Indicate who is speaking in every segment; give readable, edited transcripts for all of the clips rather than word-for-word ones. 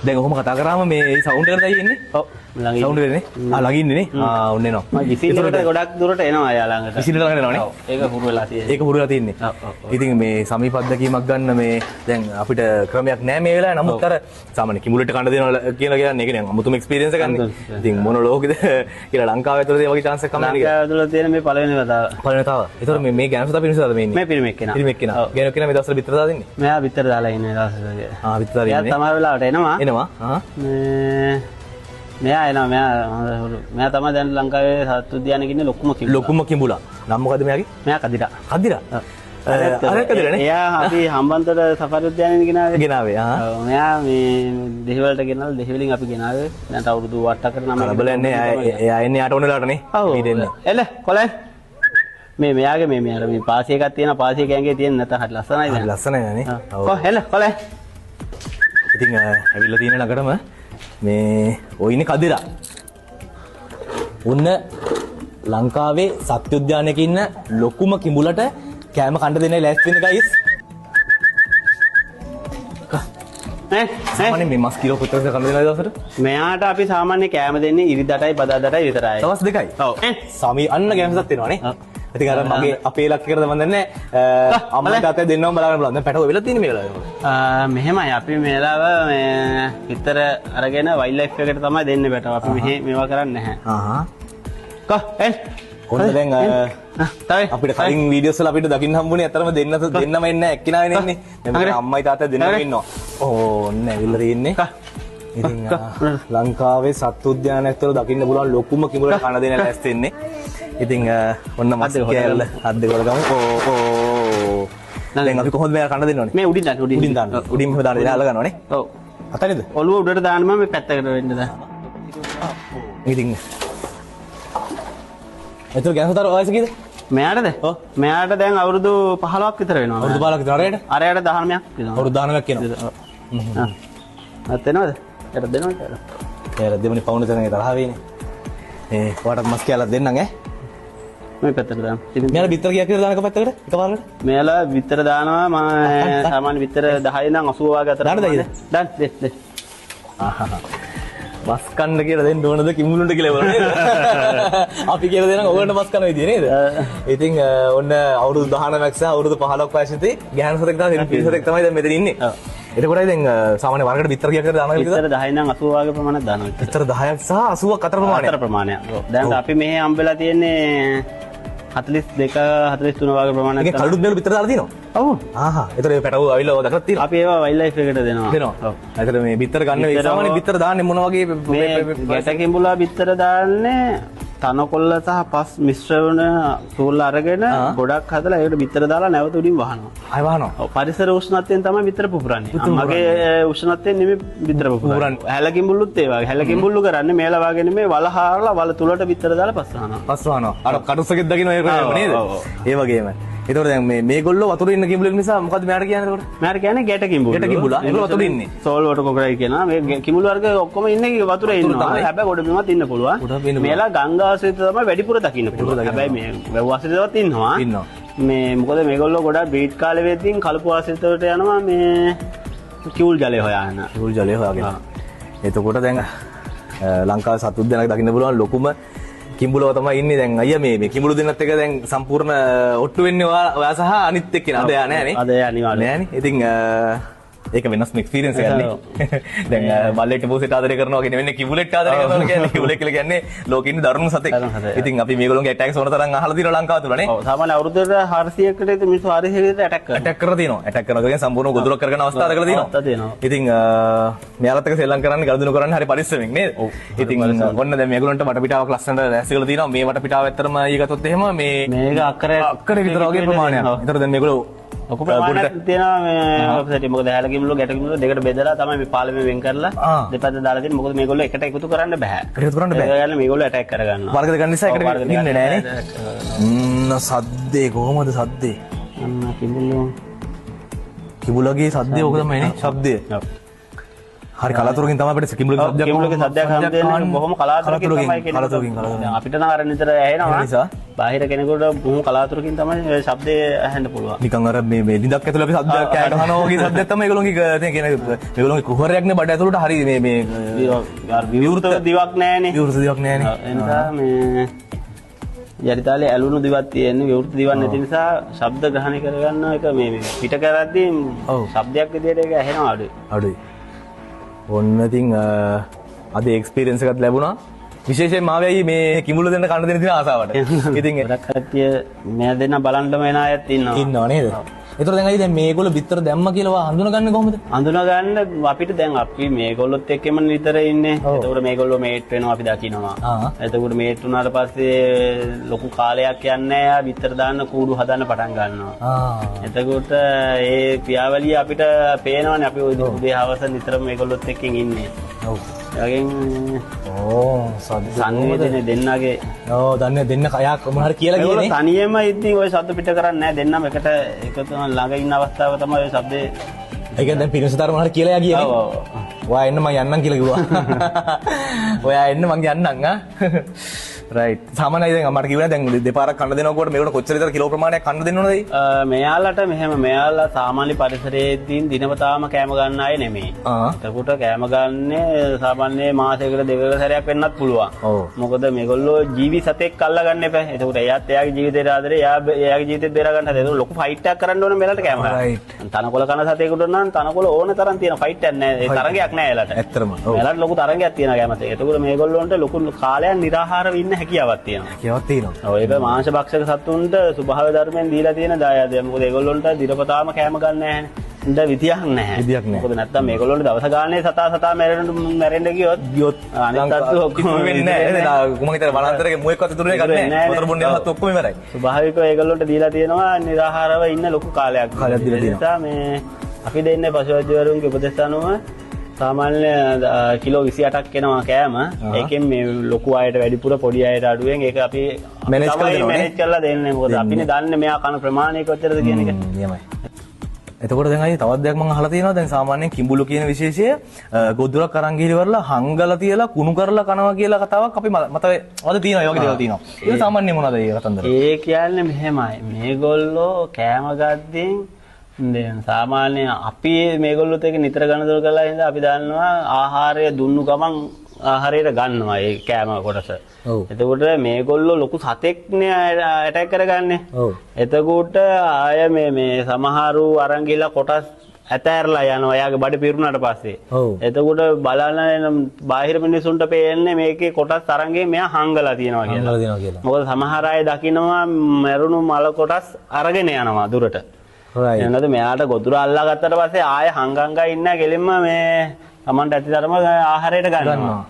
Speaker 1: දැන් ඔහොම කතා කරාම මේ සවුන්ඩ් එකට දැයි එන්නේ. ඔව්. ළඟ සවුන්ඩ් එකනේ. ළඟ ඉන්නේ නේ. ඔන්න එනවා.
Speaker 2: මම විසිලකට ගොඩක් දුරට එනවා යා ළඟට.
Speaker 1: විසිලට ළඟට එනවනේ. ඔව්. ඒක
Speaker 2: හුරු වෙලා තියෙන්නේ.
Speaker 1: ඒක හුරු වෙලා තියෙන්නේ. ඉතින් මේ සමීප අත්දැකීමක් ගන්න මේ දැන් අපිට ක්‍රමයක් නැහැ මේ වෙලාවේ. නමුත් අර සාමාන්‍ය කිඹුලට කන්න දෙනවා කියලා කියන්නේ ඒක නේ අමුතුම එක්ස්පීරියන්ස් එකක් නේ. ඉතින් මොන ලෝකෙද කියලා ලංකාවේ ඇතුළත ඒ වගේ chance එකක් කම නැහැ.
Speaker 2: ලංකාවේ ඇතුළත තියෙන මේ පළවෙනි වතාව.
Speaker 1: පළවෙනි වතාව. ඒතර මේ ගෑනුසුදා පිරිසුදාද මේ ඉන්නේ?
Speaker 2: මේ පිරිමෙක් කෙනා.
Speaker 1: පිරිමෙක් කෙනා. ගෑනු කෙනා මේ දවස්වල බිත්තර දාලා ඉන්නේ.
Speaker 2: මෙයා බිත්තර දාලා ඉන්නේ දවස්වල.
Speaker 1: බිත්තර දාලා ඉන්නේ.
Speaker 2: එයා තමයි වෙලාවට එනවා.
Speaker 1: එනවා.
Speaker 2: මෙයා එනවා මෙයා තමයි දැන් ලංකාවේ සත්තු උද්‍යානයේ ඉන්න
Speaker 1: ලොකුම කිඹුලා. නම මොකද මෙයාගේ?
Speaker 2: මෙයා කදිරා.
Speaker 1: කදිරා. අර කදිරානේ.
Speaker 2: එයා අපි හම්බන්තොට සෆාරි උද්‍යානයේ
Speaker 1: ගෙනාවේ.
Speaker 2: මෙයා මේ දෙහිවලට ගෙනල්ලා දෙහිවලින් අපි ගෙනාවේ. දැන් අවුරුදු 8කට 9කට.
Speaker 1: බලන්නේ එයා එන්නේ යට ඕනෙලාටනේ. ඊට එන්නේ.
Speaker 2: එල කොලයි. මෙයාගේ මේ අර මේ පාසි එකක් තියෙනවා පාසි කැංගේ තියෙන නැත්නම් හරි ලස්සනයි දැන්.
Speaker 1: ලස්සනයි නේ.
Speaker 2: ඔව්. එල කොලයි.
Speaker 1: ඉතින් ඇවිල්ලා තියෙන ළඟටම මේ ඔය ඉන්නේ කදිරා. උන්න ලංකාවේ සත්ත්ව උද්‍යානයක ඉන්න ලොකුම කිඹුලට කෑම කන්න දෙන්නයි ලෑස්ති වෙන ගයිස්. සාමාන්‍යයෙන් මේ මස් කිලෝ කොච්චරද කන්න දෙනවද දවසට?
Speaker 2: මෙයාට අපි සාමාන්‍ය කෑම දෙන්නේ ඉරිදටයි බදාදටයි විතරයි.
Speaker 1: දවස් දෙකයි.
Speaker 2: ඔව්.
Speaker 1: සමී අන්න ගෑමසත් වෙනවනේ. ඉතින් අර මගේ අපේ ලක්කේකට මම දන්නේ අම්මා තාත්තා දෙන්නවම බලාගෙන බලන්න. දැන් පැටව වෙලා තියෙන්නේ මේ වෙලාවේ.
Speaker 2: මෙහෙමයි අපි මේ වෙලාව මේ විතර අරගෙන වයිල්ඩ් ලයිෆ් එකට තමයි දෙන්නේ පැටව. අපි මෙහෙ මේවා කරන්නේ නැහැ. කො එල්
Speaker 1: කොහොමද දැන් අපිට කලින් වීඩියෝස් වල අපිට දකින්න හම්බුනේ අතරම දෙන්නම එන්නේ එක්කිනාවේ නෙන්නේ. දැන් අම්මයි තාත්තයි දෙන්නම ඉන්නවා. ඕන්න ඇවිල්ලා තියෙන්නේ. ඉතින් ලංකාවේ සත්ත්ව උද්‍යානයක් තුළ දකින්න පුළුවන් ලොකුම කිඹුලට කන දෙන ලෑස්ති වෙන්නේ. ඉතින් ඔන්න මස් කෑල්ල හත් දෙක වල ගමු. දැන් අපි කොහොමද මේක කන දෙන්නවනේ?
Speaker 2: මේ උඩින් දාන්න
Speaker 1: උඩින් මෙහෙම දාන්න දෙලා අල්ල ගන්නවනේ.
Speaker 2: ඔව්.
Speaker 1: අතනේද?
Speaker 2: ඔළුව උඩට දාන්න මම මේ පැත්තකට වෙන්න දාන්න.
Speaker 1: ඉතින් එතකොට ගෑනුතර වයස කීයද?
Speaker 2: මෙයාටද? ඔව්. මෙයාට දැන් අවුරුදු 15ක් විතර වෙනවා.
Speaker 1: අවුරුදු 15ක් විතර අරයට?
Speaker 2: අරයට 19ක් වෙනවා.
Speaker 1: අවුරුදු 19ක් වෙනවා.
Speaker 2: අත් වෙනවද? එතන දෙනවද කියලා?
Speaker 1: එයාලා දෙමනි පවුන තැනගේ තරහ වෙන්නේ. ඔයාලට මස් කියලා දෙන්නම් ඈ.
Speaker 2: මේ පැත්තට දාන්න.
Speaker 1: මෙයාලා බිත්තර කීයක් විතර දානක පැත්තකට? එකපාරට?
Speaker 2: මෙයාලා බිත්තර දානවා මම සාමාන්‍ය බිත්තර 10 ඉඳන් 80 වගේ අතර.
Speaker 1: දාන්න දෙයිද?
Speaker 2: දාන්න දෙ.
Speaker 1: මස් කන්න කියලා දෙන්න ඕනද කිඹුලුන්ට කියලා බලන්න. අපි කියලා දෙනවා ඕගොල්ලන්ට මස් කන විදිය නේද? ඉතින් ඔන්න අවුරුදු 19ක් සහ අවුරුදු 15ක් වයසේදී ගෑනු සතෙක් තමයි පිරිසතෙක් තමයි දැන් මෙතන ඉන්නේ. එතකොටයි දැන් සාමාන්‍ය වර්ගකට බිත්තර කීයක් විතර දානවා කියලා?
Speaker 2: බිත්තර 10 ඉඳන් 80 වගේ ප්‍රමාණයක් දානවා.
Speaker 1: බිත්තර 10ක් සහ 80ක් අතර ප්‍රමාණයක්.
Speaker 2: අතර ප්‍රමාණයක්. දැන් අපි මෙහි හම්බෙලා තියෙන්නේ 42 43 වගේ ප්‍රමාණයක්.
Speaker 1: ඒක කළුත් මේල බිත්තර දාලා තියෙනවා.
Speaker 2: ඔව්.
Speaker 1: ඒතර ඒ පැටව අවිල්ල දැකලා තියෙනවා.
Speaker 2: අපි ඒවා වයිල්ඩ් ලයිෆ් එකට දෙනවා.
Speaker 1: ඔව්. ඒතර මේ බිත්තර ගන්න සාමාන්‍ය බිත්තර දාන්නේ මොන වගේ
Speaker 2: මේ ගැට කිඹුලා බිත්තර දාන්නේ තනකොළ සහ පස් මිශ්‍ර වන සූල් අරගෙන ගොඩක් හදලා ඒකට බිත්තර දාලා නැවත උඩින් වහනවා.
Speaker 1: ආය වහනවා.
Speaker 2: ඔව් පරිසර උෂ්ණත්වයෙන් තමයි බිත්තර පුපුරන්නේ. මගේ උෂ්ණත්වයෙන් නෙමෙයි බිත්තර පුපුරන්නේ. හැල කිඹුල්ලුත් ඒ වගේ. හැල කිඹුල්ලු කරන්නේ මේලා වගේ නෙමෙයි වල හාරලා වල තුලට බිත්තර දාලා පස් වහනවා.
Speaker 1: පස් වහනවා. අර කටුසකෙත් දකින්න ඒක නේද? ඒ වගේම. ඒතකොට දැන් මේගොල්ලෝ වතුරේ ඉන්න කිඹුලෙක් නිසා මොකද්ද මෙයාට කියන්නේ එතකොට?
Speaker 2: මෙයාට කියන්නේ ගැට කිඹුල.
Speaker 1: ගැට කිඹුලා. ඒගොල්ලෝ වතුරේ ඉන්නේ.
Speaker 2: සෝල් වෝටර් කොකරයි කියනවා. මේ කිඹුල වර්ග ඔක්කොම ඉන්නේ වතුරේ ඉන්නවා. හැබැයි ගොඩ බිමත් ඉන්න පුළුවන්. මේලා ගංගා ආශ්‍රිත තමයි වැඩිපුර දකින්න පුළුවන්. හැබැයි මේ වැව් ආශ්‍රිතවත් ඉන්නවා. මේ මොකද මේගොල්ලෝ ගොඩක් බ්‍රීඩ් කාලේ වෙද්දී කලපු ආශ්‍රිතවට යනවා මේ කිවුල් ජලය හොයාගෙන. කිවුල් ජලය හොයාගෙන. එතකොට දැන් ලංකාවේ සත්තු උද්‍යානයක දකින්න පුළුවන් ලොකුම කිඹුලව තමයි ඉන්නේ දැන් අයියා මේ කිඹුලු දෙන්නත් එක දැන් සම්පූර්ණ ඔට්ටු වෙන්නේ ඔයා සහ අනිත් එක්කෙනා. අද යා නෑනේ. අද යා අනිවාර්යයෙන්.
Speaker 1: නෑනේ. ඉතින් ඒක වෙනස්ම එක්ස්පීරියන්ස් එකක් නේ. දැන් බල්ලෙක්ට පොසෙට ආදරය කරනවා කියන්නේ වෙන්නේ කිඹුලෙක්ට ආදරය කරනවා කියන්නේ කිඹුලෙක් කියලා කියන්නේ ලෝකෙ ඉන්න දරුණු සතෙක්. ඉතින් අපි මේගොල්ලෝගේ ඇටැක්ස් ඕන තරම් අහලා තියෙනවා ලංකාව තුල නේ.
Speaker 2: ඔව් සාමාන්‍ය අවුරුද්දට 400කට ඉතින් මිනිස්සු 400කට ඇටැක් කරනවා.
Speaker 1: ඇටැක් කරලා තියෙනවා. ඇටැක් කරනවා කියන්නේ සම්පූර්ණ ගොදුරක් කරගෙන අවස්ථා දකලා තියෙනවා. ඉතින් මෙයාලත් එක්ක සෙල්ලම් කරන්නේ ගනුදෙනු කරන්නේ හරි පරිස්සමෙන් නේද? ඉතින් ඔන්න දැන් මේගොල්ලන්ට වටපිටාවක් ලස්සනට රැස් කරලා තියෙනවා. මේ වටපිටාව ඇත්තටම ඊගතොත් එහෙම මේක අක්කර විතර වගේ ප්‍රමාණයක්. ඒතර දැන් මේගොල්ලෝ ඔක ප්‍රමාණයක් තියෙනවා මේ වෙබ්සයිට් එක. මොකද හැල කිඹුලෝ ගැට කිඹුලෝ දෙකට බෙදලා තමයි මේ පාලමේ වෙන් කරලා දෙපැත්ත දාලා තියෙන්නේ. මොකද මේගොල්ලෝ එකට එකතු කරන්න බෑ. එකතු කරන්න බෑ. ඒ කියන්නේ මේගොල්ලෝ ඇටැක් කරගන්නවා. වර්ග දෙක නිසා එකට ඉන්නේ නෑනේ. සද්දේ කොහමද සද්දේ? අන්න කිඹුලෝ කිඹුලගේ සද්දේ ඕක තමයි නේ. ශබ්දය. ඔව්. හරි කලාතුරකින් තමයි අපිට කිඹුලගේ සද්දයක්
Speaker 2: කිඹුලගේ සද්දයක් හම්බෙන්නේ බොහොම කලාතුරකින් තමයි කියන්නේ. අපිට නම් අර නිතර ඇහෙනවා. බාහිර කෙනෙකුට බොහොම කලාතුරකින් තමයි ඒ ශබ්දය ඇහෙන්න පුළුවන්.
Speaker 1: නිකන් අර මේ ලිඳක් ඇතුළේ අපි සද්දයක් කෑ ගහනවා වගේ සද්දයක් තමයි ඒගොල්ලෝගේ මේගොල්ලෝගේ කුහරයක් නේ බඩ ඇතුළට හරි මේ
Speaker 2: විවෘත දිවක් නැහැනේ.
Speaker 1: විවෘත දිවක් නැහැනේ.
Speaker 2: එනිසා මේ යටිතාලේ ඇලුණු දිවක් තියෙන්නේ විවෘත දිවක් නැති නිසා ශබ්ද ග්‍රහණය කරගන්න එක මේ පිට කරද්දී ශබ්දයක් විදියට ඒක ඇහෙනවා
Speaker 1: අඩුයි. ඔන්න ඉතින් අද එක්ස්පීරියන්ස් එකක් ලැබුණා. විශේෂයෙන් මාවයි මේ කිඹුල දෙන්න කන්න දෙන්න තියෙන ආසාවට. ඉතින්
Speaker 2: ගොඩක් කට්ටිය මම දෙන්න බලන්නම එන අයත් ඉන්නවා.
Speaker 1: ඉන්නව නේද? ඒතර දැන් අයියා දැන් මේගොල්ලෝ බිත්තර දැම්ම කියලා හඳුනගන්නේ කොහොමද?
Speaker 2: හඳුනගන්න අපිට දැන් අපි මේගොල්ලොත් එක්කම නිතර ඉන්නේ. එතකොට මේගොල්ලෝ මේට් වෙනවා අපි දකින්නවා. එතකොට මේට් වුණාට පස්සේ ලොකු කාලයක් යන්නේ නැහැ. බිත්තර දාන්න කූඩු හදන්න පටන් ගන්නවා. එතකොට ඒ ක්‍රියාවලිය අපිට පේනවනේ අපි උදේ හවස නිතරම මේගොල්ලොත් එක්කන් ඉන්නේ. ඔව්. ඒගෙන් සංවේදනය දෙන්නගේ
Speaker 1: දෙන්න කයක් මොන හරි කියලා කියන්නේ
Speaker 2: තනියම ඉතින් ඔය ශබ්ද පිට කරන්නේ නැහැ දෙන්නම එකට එකතු ළඟ ඉන්න අවස්ථාවක තමයි ඔය ශබ්දේ
Speaker 1: ඒ කියන්නේ දැන් පිරිසතර මොන හරි කියලා කියන්නේ ඔව් ඔයා එන්න මම යන්නම් කියලා කිව්වා ඔයා එන්න මං යන්නම් රයිට් සාමාන්‍යයෙන් දැන් මට කිව්වා දැන් දෙපාරක් කන්න දෙනකොට මේකට කොච්චර විතර කිලෝ ප්‍රමාණයක් කන්න දෙන්න ඕනද?
Speaker 2: මෙයාලට මෙයාලා සාමාන්‍ය පරිසරයේදී දිනපතාම කෑම ගන්න අය නෙමෙයි. එතකොට කෑම ගන්නේ සාමාන්‍ය මාසයකට දෙකකට සැරයක් වෙන්නත් පුළුවන්. මොකද මේගොල්ලෝ ජීවි සතෙක් අල්ල ගන්න එපා. එතකොට එයාත් එයාගේ ජීවිතේට ආදරේ එයාගේ ජීවිතේත් බේර ගන්න හදලා ඒක ලොකු ෆයිට් එකක් කරන්න ඕන මෙලට කෑම ගන්න. තනකොළ කන සතෙකුට නම් තනකොළ ඕන තරම් තියෙන ෆයිට් එකක් නෑ. ඒ තරගයක් නෑ එයාලට. ඇත්තටම. එයාලට ලොකු තරගයක් තියෙනවා කෑමත්. එතකොට මේගොල්ලොන්ට ලොකු කාලයක් නිරාහාරව ඉන්න හැකියාවක් තියෙනවා.
Speaker 1: හැකියාවක් තියෙනවා.
Speaker 2: ඔව් ඒක මාංශ භක්ෂක සතුන්ට ස්වභාව ධර්මයෙන් දීලා තියෙන දායාදයක්. මොකද ඒගොල්ලොන්ට දිනපතාම කෑම ගන්න නැහැ. ඉඳ විදියක් නැහැ. මොකද නැත්තම් මේගොල්ලොන්ට දවස ගානේ සතා මැරෙන්න ගියොත් අනිත් අතු ඔක්කොම
Speaker 1: වෙන්නේ නැහැ. කොහොම හිතලා වනාන්තරයේ මුවෙක්වත් ඉතුරුනේ ගන්නෑ. මොතර බොන්නේ නැවත් ඔක්කොම ඉවරයි.
Speaker 2: ස්වභාවිකව ඒගොල්ලොන්ට දීලා තියෙනවා නිරාහාරව ඉන්න ලොකු කාලයක්.
Speaker 1: දීලා තියෙනවා.
Speaker 2: මේ අපි දෙන්නේ පශුවෛද්‍යවරුන්ගේ උපදෙස් අනුව සාමාන්‍ය කිලෝ 28ක් එනවා කෑම. ඒකෙන් මේ ලොකු අයට වැඩිපුර පොඩි අයට අඩුවෙන් ඒක අපි මැනේජ් කරලා දෙන්නේ. මොකද අපිනේ දන්නේ මෙයා කන ප්‍රමාණය කොච්චරද කියන එක.
Speaker 1: නියමයි. එතකොට දැන් අයියේ තවත් දෙයක් මම අහලා තියෙනවා. දැන් සාමාන්‍යයෙන් කිඹුලු කියන විශේෂය ගොදුරක් අරන් ගිහිවරලා හංගලා තියලා කුණු කරලා කනවා කියලා කතාවක් අපි මතකේ වද තියෙනවා. ඒ වගේ දේවල් තියෙනවා. ඒක සාමාන්‍ය මොනවද ඒ කතන්දර?
Speaker 2: ඒ කියන්නේ මෙහෙමයි. මේගොල්ලෝ කෑම ගද්දෙන් දැන් සාමාන්‍ය අපි මේගොල්ලොත් එක නිතර ගණදොර කරලා ඉඳලා අපි දන්නවා ආහාරය දුන්නු ගමන් ආහාරයට ගන්නවා ඒ කෑම කොටස. එතකොට මේගොල්ලෝ ලොකු සතෙක්නේ ඇටැක් කරගන්නේ. එතකොට ආය මේ සමහරු අරන් ගිහලා කොටස් ඇතෑරලා යනවා එයාගේ බඩ පිරුණාට පස්සේ. එතකොට බලන බාහිර මිනිසුන්ට පේන්නේ මේකේ කොටස් තරංගේ මෙයා හංගලා තියනවා කියලා. මොකද සමහර අය දකිනවා මැරුණු මල කොටස් අරගෙන යනවා දුරට. එනද මෙයාට ගොදුර අල්ලා ගත්තට පස්සේ ආය හංගංගා ඉන්න ගෙලින්ම මේ Tamanට ඇතිතරම ආහාරයට ගන්නවා.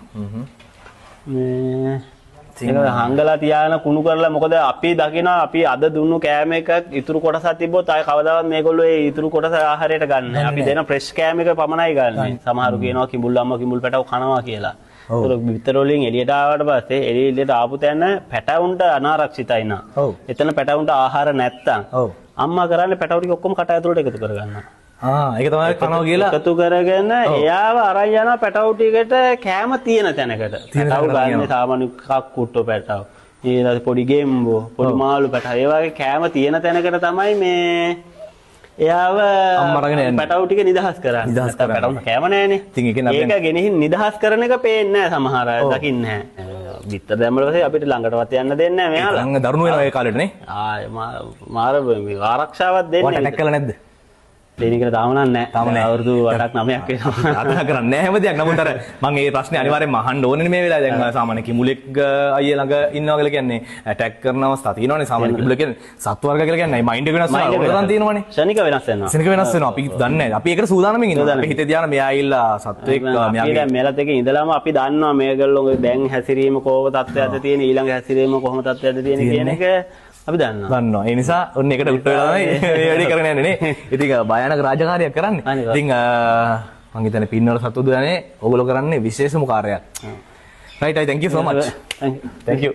Speaker 2: මේ ඒක හංගලා තියාන කුණු කරලා මොකද අපි දකිනවා අපි අද දුන්නු කෑම එකක් ඉතුරු කොටසක් තිබ්බොත් ආය කවදාවත් මේගොල්ලෝ ඒ ඉතුරු කොටස ආහාරයට ගන්න නැහැ. අපි දෙන ෆ්‍රෙෂ් කෑම එක පමණයි ගන්න. සමහරු කියනවා කිඹුල් අම්ම කිඹුල් පැටව කනවා කියලා. ඒක විතර වලින් එළියට ආවට පස්සේ එළියට ආපු තැන පැටවුන්ට අනාරක්ෂිතයි නා. එතන පැටවුන්ට ආහාර නැත්තම් අම්මා කරන්නේ පැටව ටික ඔක්කොම කට ඇතුලට එකතු කරගන්නවා.
Speaker 1: ඒක තමයි කනවා කියලා
Speaker 2: එකතු කරගෙන එයාව අරන් යනවා පැටව ටිකට කෑම තියෙන තැනකට. පැටව ගන්න සාමාන්‍ය කක්කුට්ටෝ පැටව. ඊළඟ පොඩි ගෙම්බෝ, පොඩි මාළු පැටව. ඒ වගේ කෑම තියෙන තැනකට තමයි මේ එයාව පැටව ටික නිදහස් කරන්නේ. පැටව කෑම නැහැනේ. ඒක ගෙනihin නිදහස් කරන එක පේන්නේ නැහැ සමහර අය දකින්නේ නැහැ. බිත්තර දැම්මල පස්සේ අපිට ළඟටවත් යන්න දෙන්නේ නැහැ මෙයාලා.
Speaker 1: ළඟ දරුණු වෙනවා ඒ කාලෙට නේ.
Speaker 2: මාර ආරක්ෂාවක් දෙන්නේ
Speaker 1: නැහැ. වට කළා නැද්ද?
Speaker 2: දෙනිකට තාම නැහැ. අවුරුදු 8ක් 9ක් වෙනවා.
Speaker 1: අතහ කරන්නේ නැහැ හැම දෙයක්. නමුත් අර මම මේ ප්‍රශ්නේ අනිවාර්යෙන්ම අහන්න ඕනේ මේ වෙලාවේ. දැන් සාමාන්‍ය කිඹුලෙක් අයිය ළඟ ඉන්නවා කියලා කියන්නේ ඇටැක් කරන අවස්ථා තියෙනවානේ. සාමාන්‍ය කිඹුල කියන්නේ සත්ව වර්ග කියලා කියන්නේ මයින්ඩ් එක වෙනස් වෙනවා. ඔතන තියෙනවානේ. ශනික වෙනස් වෙනවා. ශනික වෙනස් වෙනවා. අපි දන්නේ නැහැ. අපි ඒකට සූදානම්ින් ඉන්නවා. අපි හිතේ තියාන මෙයා ඇවිල්ලා සත්වෙක් මෙයාගේ
Speaker 2: මෙලත් එක ඉඳලාම අපි දන්නවා මේගොල්ලෝ දැන් හැසිරීම කොහොම තත්ත්වයක්ද තියෙන ඊළඟ හැසිරීම කොහොම තත්ත්වයක්ද තියෙන කියන එක අපි දන්නවා. ඒ නිසා ඔන්න එකට උට්ට වෙලා තමයි මේ වැඩේ කරගෙන යන්නේ නේ. ඉතින් භයානක රාජකාරියක් කරන්නේ. ඉතින් මම හිතන්නේ පින්නවල සතු දනේ ඕගොල්ලෝ කරන්නේ විශේෂම කාර්යයක්. Right, thank you so much. Thank you.